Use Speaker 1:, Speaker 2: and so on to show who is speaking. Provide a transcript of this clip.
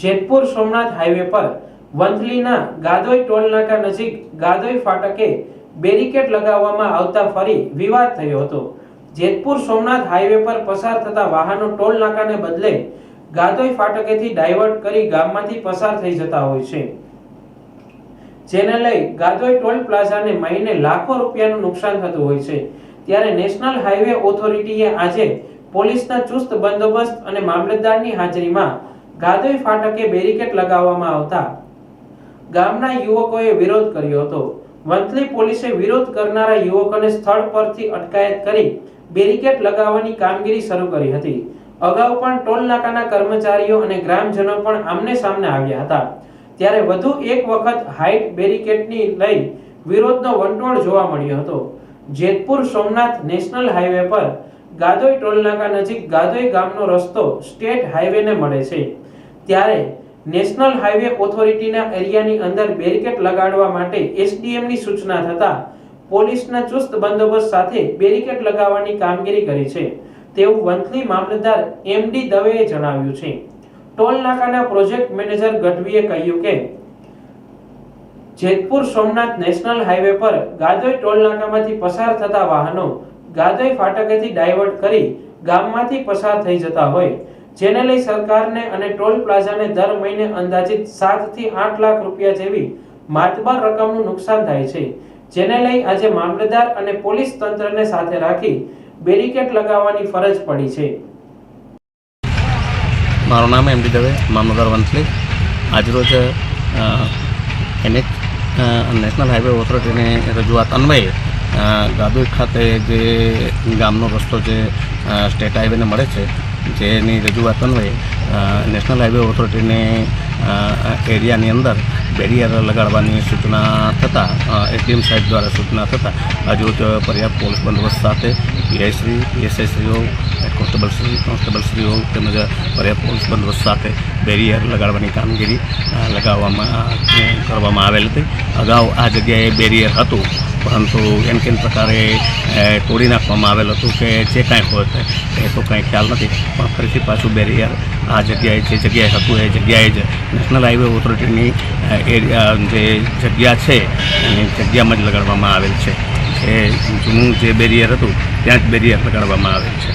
Speaker 1: Jetpur Somnath highway પર વંથલીના ગાદોઈ ટોલનાકા નજીક Gadoi ફાટકે barricade લગાવવામાં આવતા ફરી વિવાદ થયો હતો। જેતપુર સોમનાથ હાઈવે પર પસાર થતા વાહનો ટોલ નાકાને બદલે ગાદોઈ ફાટકેથી ડાયવર્ટ કરી ગામમાંથી પસાર થઈ જતા હોય છે, જેને લઈ ગાદોઈ ટોલ પ્લાઝાને મહિને લાખો રૂપિયાનું નુકસાન થતું હોય છે। ત્યારે નેશનલ હાઈવે ઓથોરિટીએ આજે પોલીસના ચુસ્ત બંદોબસ્ત અને મામલતદારની હાજરીમાં ગાદોઈ ફાટકે બેરિકેડ લગાવવામાં આવતા ગામના યુવકોએ વિરોધ કર્યો હતો। વંથલી પોલીસે વિરોધ કરનારા યુવકોને સ્થળ પરથી અટકાયત કરી બેરિકેડ લગાવવાની કામગીરી શરૂ કરી હતી। અગાઉ પણ ટોલ નાકાના કર્મચારીઓ અને ગ્રામજનો પણ આમને સામને આવ્યા હતા, ત્યારે વધુ એક વખત હાઇટ બેરિકેડની લઈ વિરોધનો વંટોળ જોવા મળ્યો હતો। જેતપુર સોમનાથ નેશનલ હાઈવે પર ગાદોઈ ટોલ નાકા નજીક ગાદોઈ ગામનો રસ્તો સ્ટેટ હાઈવેને મળે છે, ત્યારે નેશનલ હાઈવે ઓથોરિટીના એરિયાની અંદર બેરિકેડ લગાડવા માટે એસડીએમની સૂચના થતા પોલીસના ચુસ્ત બંદોબસ્ત સાથે બેરિકેડ લગાવવાની કામગીરી કરી છે, તેવું વંથલી મામલતદાર એમડી દવેએ જણાવ્યું છે। ટોલ નાકાના પ્રોજેક્ટ મેનેજર ગઢવીએ કહ્યું કે જેતપુર સોમનાથ નેશનલ હાઈવે પર ગાદોઈ ટોલ નાકામાંથી પસાર થતા વાહનો ગાદોઈ ફાટકેથી ડાયવર્ટ કરી ગામમાંથી પસાર થઈ જતા હોય, જેને લઈ સરકારને અને ટોલ પ્લાઝાને દર મહિને અંદાજિત 7 થી 8 લાખ રૂપિયા જેવી માતબર રકમનું નુકસાન થાય છે, જેને લઈ આજે મામલતદાર અને પોલીસ તંત્રને સાથે રાખી બેરિકેડ લગાવવાની ફરજ પડી છે।
Speaker 2: મારું નામ એમડી દવે, મામલતદાર વંથલી। આજરોજ નેશનલ હાઈવે ઓથોરિટીની રજૂઆત અન્વયે ગાદોઈ ખાતે જે ગામનો રસ્તો જે સ્ટેટ હાઈવેને મળે છે, જેની રજૂઆત અન્વયે નેશનલ હાઈવે ઓથોરિટીની એરિયાની અંદર બેરિયર લગાડવાની સૂચના થતાં એસડીએમ સાહેબ દ્વારા સૂચના થતાં આજરોજ પર્યાપ્ત પોલીસ બંદોબસ્ત સાથે પીઆઈશ્રી, પીએસઆઈશ્રીઓ, કોન્સ્ટેબલશ્રીઓ તેમજ પર્યાપ્ત પોલીસ બંદોબસ્ત સાથે બેરિયર લગાડવાની કામગીરી કરવામાં આવેલ હતી। અગાઉ આ જગ્યાએ બેરિયર હતું, પરંતુ એમ કેમ પ્રકારે તોડી નાખવામાં આવેલ હતું કે જે કાંઈ હોય એ તો કાંઈ ખ્યાલ નથી, પણ ફરીથી પાછું બેરિયર આ જગ્યાએ જે જગ્યાએ હતું એ જગ્યાએ જ નેશનલ હાઈવે ઓથોરિટીની એરિયા જે જગ્યા છે એની જગ્યામાં જ લગાડવામાં આવેલ છે। એ જૂનું જે બેરિયર હતું ત્યાં જ બેરિયર લગાડવામાં આવેલ છે।